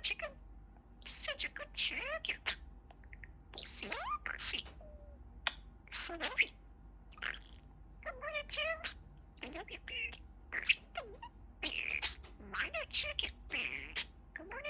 chicken. Such a good chicken. Super feet. Fluffy. Good morning, Tim. I love you, bird. Bird. Minor chicken bird. Good morning.